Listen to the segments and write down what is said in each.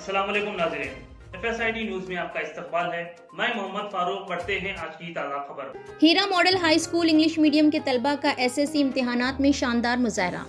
अस्सलाम वालेकुम नाज़रीन, FSID न्यूज़ में आपका इस्तकबाल है। मैं मोहम्मद फारूक। पढ़ते हैं आज की ताज़ा खबर। Heera model high school English medium के तलबा का SSC इम्तिहानात में शानदार मुजाहरा।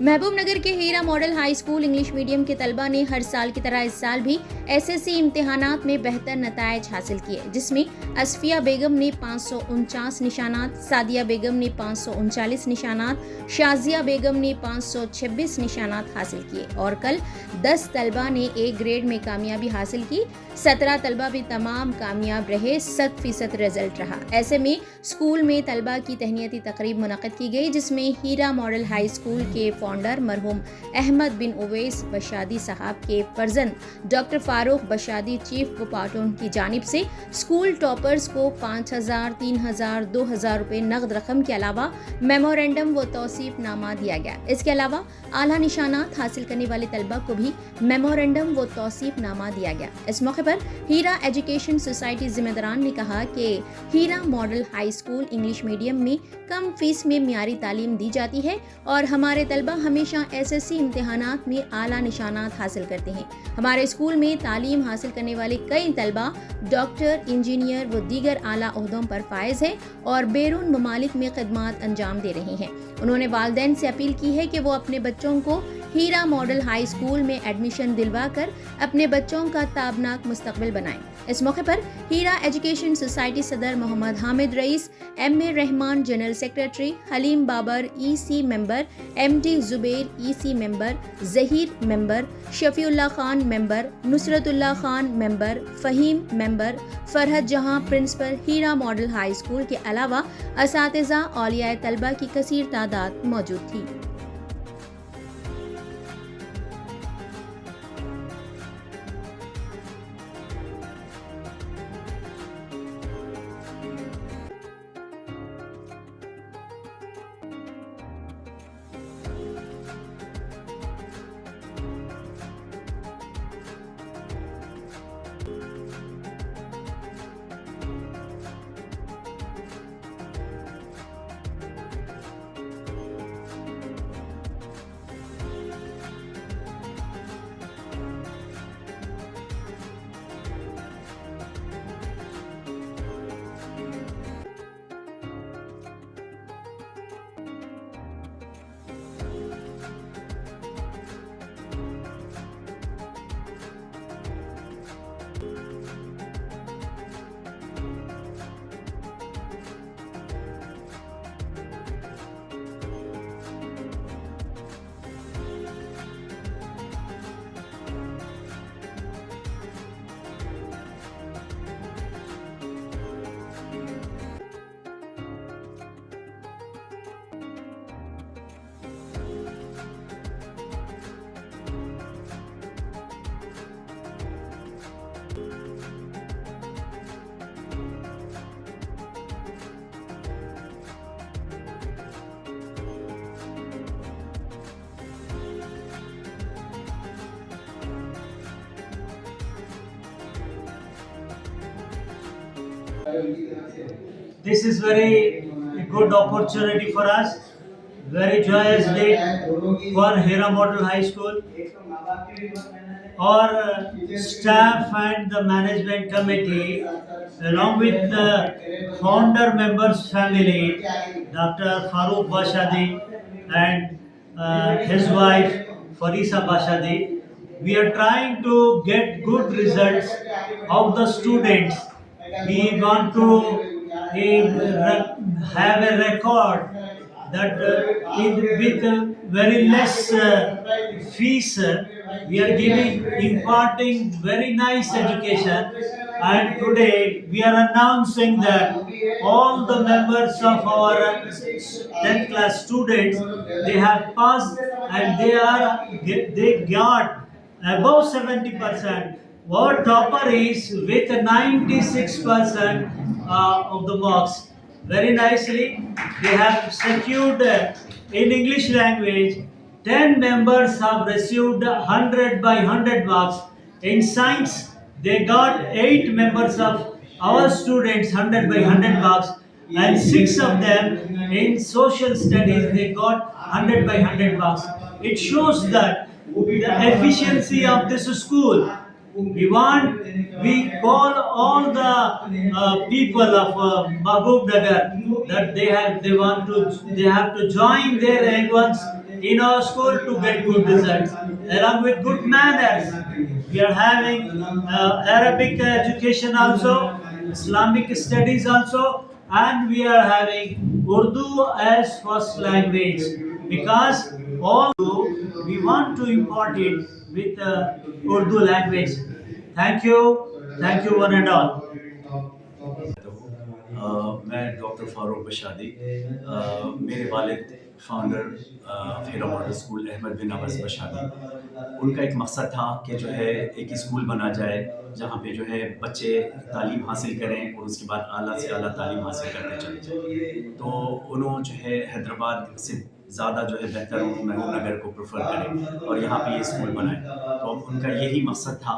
महबूब नगर के Heera model high school English medium के तलबा ने हर साल की तरह इस साल भी SSC इम्तिहानात में बेहतर नतायज हासिल किए, जिसमें असफिया बेगम ने 549 निशानात, सादिया बेगम ने 539 निशानात, शाजिया बेगम ने 526 निशानात हासिल किए और कल 10 तलबा ने A ग्रेड में कामयाबी हासिल की। 17 तलबा भी तमाम कामयाब रहे। 100% रिजल्ट रहा। ऐसे में स्कूल में तलबा की तहनीती तकरीब मुनक़्क़िद की गई, जिसमें हीरा मॉडल हाई स्कूल के फाउंडर मरहूम अहमद बिन उवैस बशादी साहब के फर्जंद डॉक्टर फारूक बशादी चीफ वपाटोन की जानिब से स्कूल टॉपर्स को 5,000, 3,000, 2,000 रुपये नकद रकम के अलावा मेमोरेंडम व तौसीफ नामा दिया गया। इसके अलावा आला निशानात हासिल करने वाले तलबा को भी मेमोरेंडम व तौसीफ नामा दिया गया। इस मौके पर हीरा एजुकेशन सोसाइटी जिम्मेदारान ने कहा कि Heera model high school English medium में कम फीस में मियारी तालीम दी जाती है और हमारे तलबा हमेशा SSC इम्तिहानात में आला निशानात हासिल करते हैं। हमारे स्कूल में तालीम हासिल करने वाले कई तलबा डॉक्टर, इंजीनियर व दीगर आला ओहदों पर फायज है और बैरून ममालिक में खिदमत अंजाम दे रहे हैं। उन्होंने वालिदैन से अपील की है कि वो अपने बच्चों को हीरा मॉडल हाई स्कूल में एडमिशन दिलवा कर अपने बच्चों का ताबनाक मुस्तकबिल बनाएं। इस मौके पर हीरा एजुकेशन सोसाइटी सदर Mohammed Hamid Rais, MA Rahman general secretary, Haleem Babar EC member, MD Zubair EC member, Zaheer member, Shafiullah Khan member, Nusratullah Khan member, Faheem member, Farhat Jahan principal Heera model high school के अलावा असातिज़ा औलिया तलबा की कसीर तादाद मौजूद थी। This is very good opportunity for us. Very joyous day for Hira Model High School. Our staff and the management committee, along with the founder members' family, Dr. Farooq Bashadi and his wife Farisa Bashadi, we are trying to get good results of the students. We want to have a record that with very less fees we are imparting very nice education, and today we are announcing that all the members of our 10th class students, they have passed and they got above 70%. Our topper is with 96% of the marks. Very nicely, they have secured in English language. 10 members have received 100 by 100 marks. In science, they got 8 members of our students 100 by 100 marks, and 6 of them in social studies they got 100 by 100 marks. It shows that the efficiency of this school we call all the people of Mahbub Nagar that they have to join their young ones in our school to get good results, along with good manners. We are having Arabic education also, Islamic studies also, and we are having Urdu as first language, because all we want to impart it with Urdu language. Thank you one and all. میں doctor فاروق بشادی، میرے والد founder ہیرا model school Ahmad بن عباس بشادی. ان کا ایک مقصد تھا کہ جو ہے ایک اسکول بنا جائے جہاں پہ جو ہے بچے تعلیم حاصل کریں اور اس کے بعد اعلیٰ سے اعلیٰ تعلیم حاصل کرتے چلے جائیں. تو انہوں جو ہے حیدرآباد سے زیادہ جو ہے بہتر محبوب نگر کو پریفر کریں اور یہاں پہ یہ اسکول بنائیں. تو ان کا یہی مقصد تھا.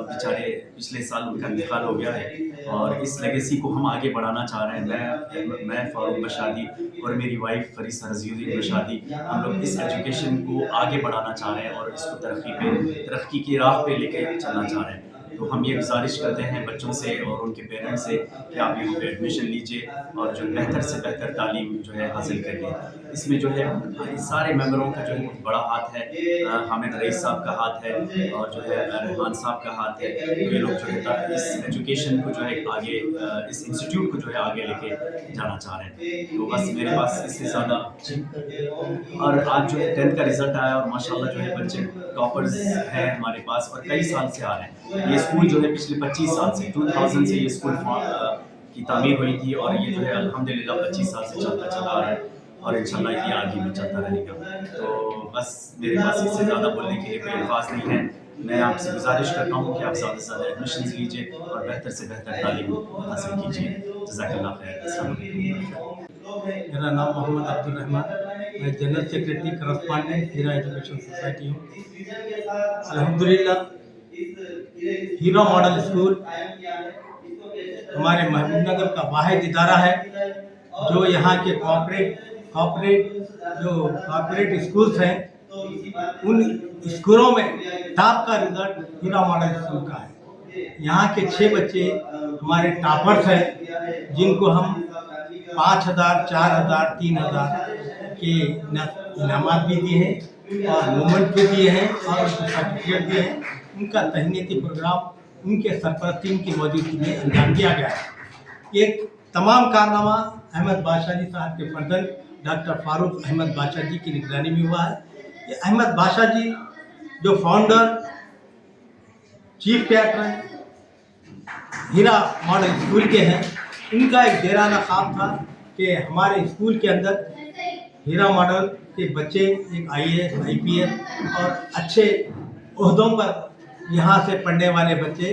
بیچارے پچھلے سال ان کا انتقال ہو گیا ہے اور اس لیگیسی کو ہم آگے بڑھانا چاہ رہے ہیں. میں فاروق بشادی اور میری وائف فریسہ رضی الدین بشادی، ہم لوگ اس ایجوکیشن کو آگے بڑھانا چاہ رہے ہیں اور اس کو ترقی کی راہ پہ لے کے چلنا چاہ رہے ہیں. تو ہم یہ گزارش کرتے ہیں بچوں سے اور ان کے پیرنٹس سے کہ آپ یہاں پہ ایڈمیشن لیجیے اور جو بہتر سے بہتر تعلیم جو ہے حاصل کریے. اس میں جو ہے سارے ممبروں کا جو ہے بہت بڑا ہاتھ ہے. حامد رئیس صاحب کا ہاتھ ہے اور جو ہے رحمان صاحب کا ہاتھ ہے. یہ لوگ جو ہے اس ایجوکیشن کو جو ہے آگے، اس انسٹیٹیوٹ کو جو ہے آگے لے کے جانا چاہ رہے ہیں. تو بس میرے پاس اس سے زیادہ. اور آج جو ہے 10th کا رزلٹ آیا اور ماشاء اللہ جو ہے بچے ٹاپرز ہیں ہمارے پاس اور کئی سال سے آ رہے ہیں. یہ اسکول جو ہے پچھلے 25 سال سے 2000 سے یہ اسکول کی تعمیر ہوئی تھی اور یہ جو ہے الحمدللہ 25 سال سے چلتا چلا آ رہا ہے اور انشاءاللہ یہ آگے بھی چلتا رہے گا. تو بس میرے پاس اس سے زیادہ بولنے کے لیے کوئی الفاظ نہیں ہے. میں آپ سے گزارش کرتا ہوں کہ آپ زیادہ سے زیادہ ایڈمیشنز لیجیے اور بہتر سے بہتر تعلیم حاصل کیجیے. جزاک اللہ خیر. السلام علیکم. میرا نام محمد عبد الرحمان، میں جنرل سیکریٹری کرسپانڈنٹ ہیرا ایجوکیشن سوسائٹی ہوں. الحمدللہ ہیرا ماڈل اسکول ہمارے محبوب نگر کا واحد ادارہ ہے جو یہاں کے کارپوریٹ اسکولس ہیں ان اسکولوں میں ٹاپ کا رزلٹ ہیرا ماڈل اسکول کا ہے. یہاں کے 6 بچے ہمارے ٹاپرس ہیں جن کو ہم 5000 4000 3000 کے انعامات بھی دیے ہیں اور مومنٹ بھی دیے ہیں اور ان کو سرٹیفکیٹ دیے ہیں. ان کا تہنیتی پروگرام ان کے سرپرستی کی موجودگی میں انجام دیا گیا ہے. ایک تمام کارنامہ احمد بادشاہ جی صاحب کے فرزند ڈاکٹر فاروق احمد بادشاہ جی کی نگرانی میں ہوا ہے. یہ احمد بادشاہ جی جو فاؤنڈر چیف کریکٹر ہیرا ماڈل اسکول کے ہیں، ان کا ایک دیرانہ خواب تھا کہ ہمارے اسکول کے اندر ہیرا ماڈل کے بچے ایک IAS IPS اور اچھے عہدوں پر یہاں سے پڑھنے والے بچے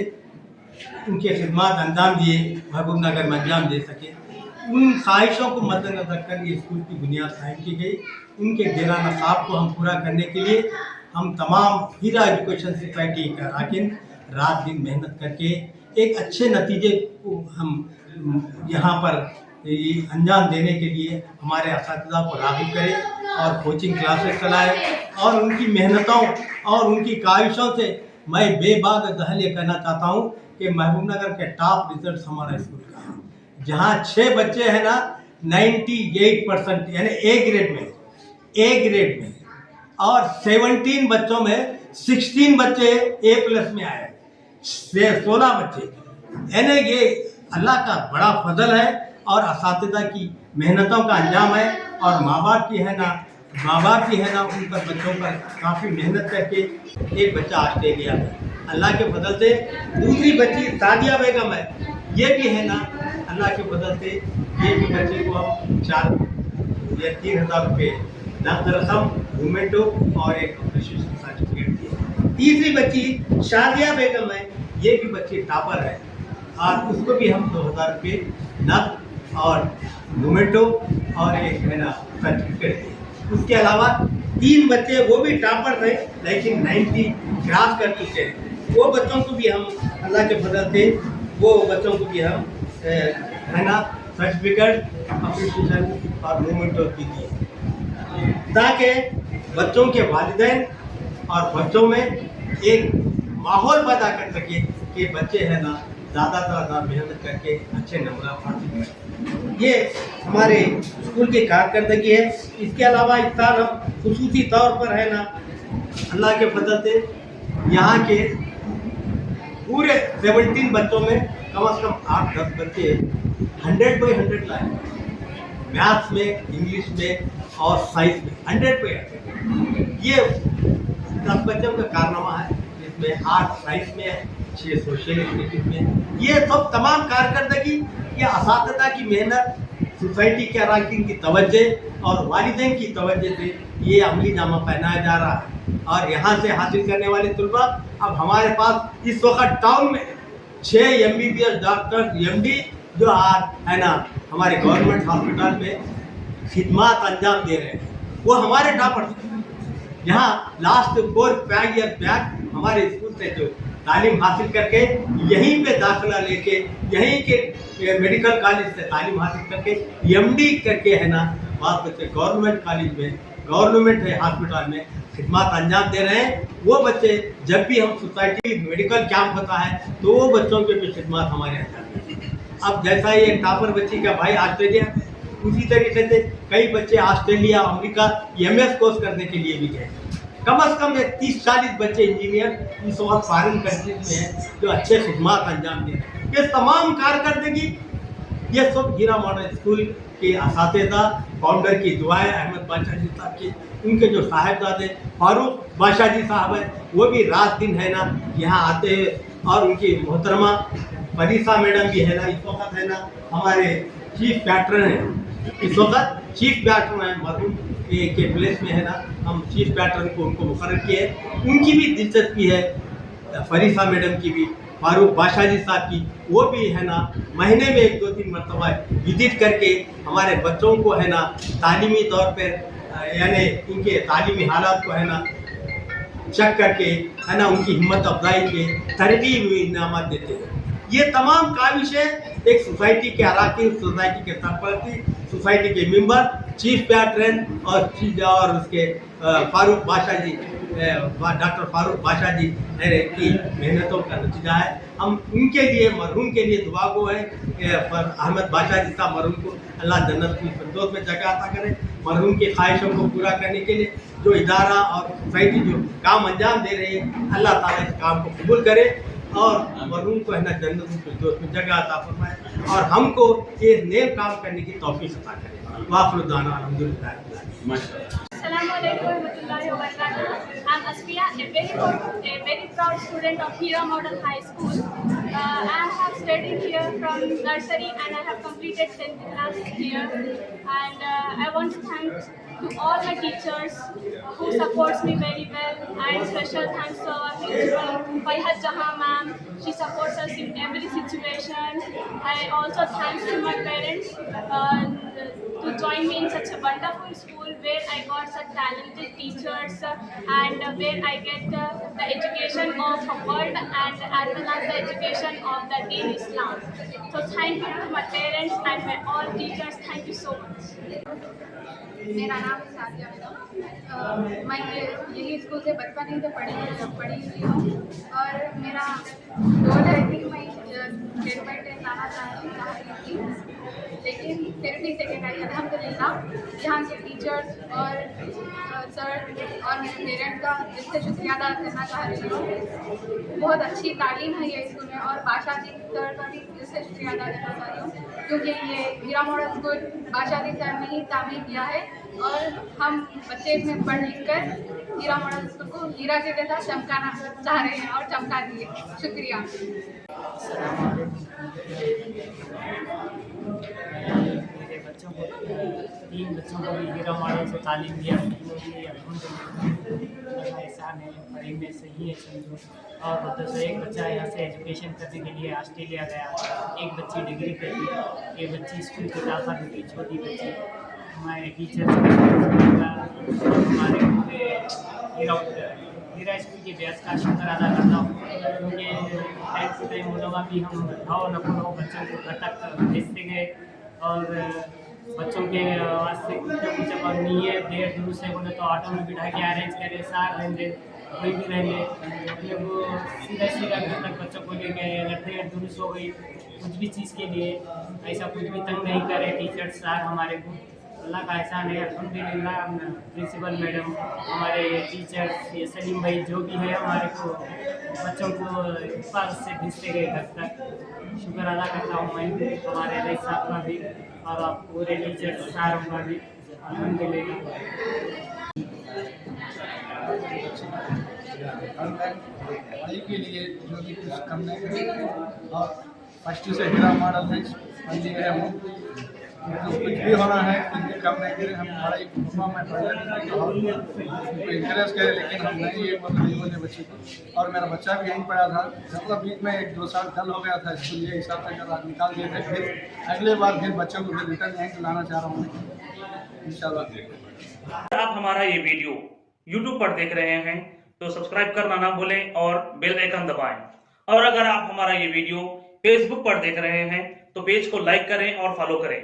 ان کے خدمات انجام دیے، محبوب نگر میں انجام دے سکے. ان خواہشوں کو مد نظر کر یہ اسکول کی بنیاد قائم کی گئی. ان کے دیرانہ خواب کو ہم پورا کرنے کے لیے ہم تمام ہیرا ایجوکیشن سوسائٹی کا اراکین رات دن محنت کر کے ایک اچھے نتیجے کو ہم یہاں پر انجام دینے کے لیے ہمارے اساتذہ کو راغب کرے اور کوچنگ کلاسز چلائے. اور ان کی محنتوں اور ان کی کاوشوں سے میں بے باک دہل یہ کہنا چاہتا ہوں کہ محبوب نگر کے ٹاپ ریزلٹس ہمارا اسکول کا ہے. جہاں 6 بچے ہیں نا 98% یعنی اے گریڈ میں اور 17 بچوں میں 16 بچے A+ میں آئے، 16 بچے. یعنی یہ اللہ کا بڑا فضل ہے اور اساتذہ کی محنتوں کا انجام ہے. اور ماں باپ کی ہے نا ان پر بچوں پر کافی محنت کر کے ایک بچہ آسٹریلیا میں اللہ کے فضل سے. دوسری بچی سعدیہ بیگم ہے، یہ بھی ہے نا اللہ کے فضل سے یہ بھی بچے کو ہم 4 یا 3000 روپے نقد رقم مومنٹو اور ایک اپریشیشن سرٹیفکیٹ دیے. تیسری بچی شادیہ بیگم ہے، یہ بھی بچی ٹاپر ہے اور اس کو بھی ہم 2000 روپے نقد اور مومنٹو اور ایک ہے نا سرٹیفکیٹ دیے. اس کے علاوہ 3 بچے وہ بھی ٹاپر تھے لیکن 90 کراس کر چکے ہیں. وہ بچوں کو بھی ہم اللہ کے فضل سے وہ بچوں کو بھی ہم ہے نا سرٹیفکیٹ اپریشیشن اور مومنٹو بھی دیے تاکہ بچوں کے والدین اور بچوں میں ایک माहौल पैदा कर सके कि बच्चे है ना ज़्यादा मेहनत करके अच्छे नंबर हासिल करें। ये हमारे स्कूल की कारकर्दगी है। इसके अलावा इस साल हम खुसूसी तौर पर है ना अल्लाह के फजल से यहाँ के पूरे 17 बच्चों में कम से कम 8-10 बच्चे 100/100 लाए, मैथ्स में, इंग्लिश में और साइंस में 100/100। ये 10 बच्चों का कारनामा है, जिसमें 8 साइंस में है, 6 सोशल स्टडीज में। ये सब तमाम कारकर्दगी ये असातिज़ा की मेहनत, सोसाइटी के अराकीन की तवज्जो और वालिदैन की तवज्जो से ये अमली नामा पहनाया जा रहा है। और यहाँ से हासिल करने वाले तलबा अब हमारे पास इस वक्त टाउन में 6 MBBS डॉक्टर MD जो आज है ना हमारे गवर्नमेंट हॉस्पिटल में खिदमत अंजाम दे रहे हैं, वो हमारे टॉपर्स हैं। यहाँ लास्ट 4-5 ईयर बैक हमारे स्कूल से जो तालीम हासिल करके यहीं पे दाखिला लेके यहीं के मेडिकल कॉलेज से तालीम हासिल करके MD करके है ना बाद बच्चे गवर्नमेंट कॉलेज में, गवर्नमेंट हॉस्पिटल में खिदमत अंजाम दे रहे हैं। वो बच्चे जब भी हम सोसाइटी मेडिकल कैंप होता है तो वो बच्चों के भी खिदमत हमारे अंजाम देते हैं। अब जैसा ये टॉपर बच्ची का भाई ऑस्ट्रेलिया, उसी तरीके से कई बच्चे ऑस्ट्रेलिया, अमेरिका MS कोर्स करने के लिए भी गए। कम से कम 30-40 बच्चे इंजीनियर इस वक्त फॉरेन कंट्रीज में हैं जो अच्छे खिदमत अंजाम दे रहे हैं। ये तमाम कारकर्दगी ये सब हीरा मॉडल स्कूल के असातिज़ा फाउंडर की दुआएं, अहमद बादशाह जी साहब की, उनके जो साहिबजादे फारूक बादशाह जी साहब हैं वो भी रात दिन है ना यहाँ आते हैं। और उनकी मोहतरमा फरीसा मैडम भी है ना इस वक्त है ना हमारे चीफ पैट्रन हैं, इस वक्त चीफ पैट्रन है मरहूम के प्लेस में है ना हम चीफ पैट्रन को उनको मुकर्रर किए। उनकी भी दिलचस्पी है, फरीसा मैडम की भी, फारूक बादशाह जी साहब की, वो भी है ना महीने में 1-2-3 मरतबा विजिट करके हमारे बच्चों को है ना तालीमी तौर पर यानी इनके तालीमी हालात को है ना चेक करके है ना उनकी हिम्मत अफजाई के तरगीब इनामात देते हैं। ये तमाम काविशें एक सोसाइटी के अराकीन, सोसाइटी के सरपरस्ती, सोसाइटी के मेंबर, चीफ पैट्रन और उसके फारूक बादशाह जी, डॉक्टर फारूक बादशाह जी की मेहनतों का नतीजा है। हम उनके लिए, मरहूम के लिए दुआ गो है अहमद बादशाह जी साहब मरहूम को अल्लाह जन्नत की फिरदौस में जगह अता करे। मरहूम की ख्वाहिशों को पूरा करने के लिए जो इदारा और सोसाइटी जो काम अंजाम दे रही है, अल्लाह ताला इस काम को कबूल करे और मरहूम को है ना जन्नत की फिरदौस में जगह अता फरमाए और हमको ये नेक काम करने की तौफीक अता करे। वाखिर दाना अल्हम्दुलिल्लाह। Assalamualaikum warahmatullahi wabarakatuh. I'm Asfiya, a very proud student of Hira Model High School. I have studied here from nursery and I have completed 10th class here. And I want to thank to all my teachers who supports me very well. And special thanks to our principal, Faihat Jahan ma'am. She supports us in every situation. I also thanks to my parents to join me in such a wonderful school where I got such talented teachers and where I get the education of the world and as well as the education of the Deen Islam. So thank you to my parents and my all teachers. Thank you so much. मेरा नाम है सादिया बेगम। मैं यही school से बचपन ही से पढ़ी हुई हूँ और मेरा गोल है कि मैं स्टेट बाई टेस्ट लाना चाह रही थी, लेकिन फिर भी सेकेंड आई अल्हम्दुलिल्लाह। यहाँ के टीचर्स और सर और मेरे पेरेंट्स का दिल से शुक्रिया अदा करना चाह रही हूँ। बहुत अच्छी तालीम है ये स्कूल में और बादशाह जी सर का भी दिल से शुक्रिया अदा करना चाह रही हूँ क्योंकि ये हीरा model school Badshah ji sir ने ही तामीर किया है और हम बच्चे इसमें पढ़ लिख कर हीरा मॉडल स्कूल को हीरा के जैसा चमकाना चाह रहे हैं और चमका दिए। शुक्रिया। मेरे बच्चों को 3 बच्चों को भी हीरा मॉडल से तालीम दिया एहसान है, पढ़ाई में सही है समझो। और उधर से एक बच्चा यहाँ से एजुकेशन करने के लिए ऑस्ट्रेलिया गया, एक बच्ची डिग्री करती, एक बच्ची स्कूल की दाखिला होती, छोटी बच्ची। हमारे टीचर हमारे पूरे हीरा स्कूल की बेस का शुक्र अदा करता हूँ क्योंकि टाइम से टाइम वो लोग भी हम ढाओ न पढ़ो बच्चों को घर तक भेजते गए और बच्चों के वास्ते कुछ नहीं है देर दूर से बोले तो ऑटो में बिठा के अरेंज करे सार लेन देन कोई भी रहे अपने को सीधा सीधा घर तक बच्चों को ले गए, अगर देर दुरुस्त हो गई कुछ भी चीज़ के लिए ऐसा कुछ भी तंग नहीं करे टीचर साहब हमारे को। अल्लाह का एहसान है अल्हम्दुलिल्लाह। प्रिंसिपल मैडम, हमारे टीचर्स, ये सलीम भाई जो भी है हमारे को बच्चों को हिफाजत से भेजते गए घर तक। शुक्र अदा करता हूँ मैं हमारे रईस साहब का भी और आप पूरे टीचर्स सारों का भी अल्हम्दुलिल्लाह। पढ़ाई के लिए जो भी कुछ करने के लिए और फर्स्ट से हीरा मॉडल है लिए है वो तो कुछ भी होना है कुछ भी करने के लिए हम पढ़ाई में पढ़ने इंकरेज करें, लेकिन हम नहीं ये नहीं बोले बच्चे को। और मेरा बच्चा भी यहीं पढ़ा था, मतलब बीच में 1-2 साल डल हो गया था स्कूल, ये हिसाब से अगर निकाल दिए थे फिर अगले बार फिर बच्चों को फिर रिटर्न यहीं लाना चाह रहा हूँ इंशाल्लाह। आप हमारा ये वीडियो YouTube पर देख रहे हैं तो सब्सक्राइब करना ना भूलें और बेल आइकन दबाएं। और अगर आप हमारा ये वीडियो Facebook पर देख रहे हैं तो पेज को लाइक करें और फॉलो करें।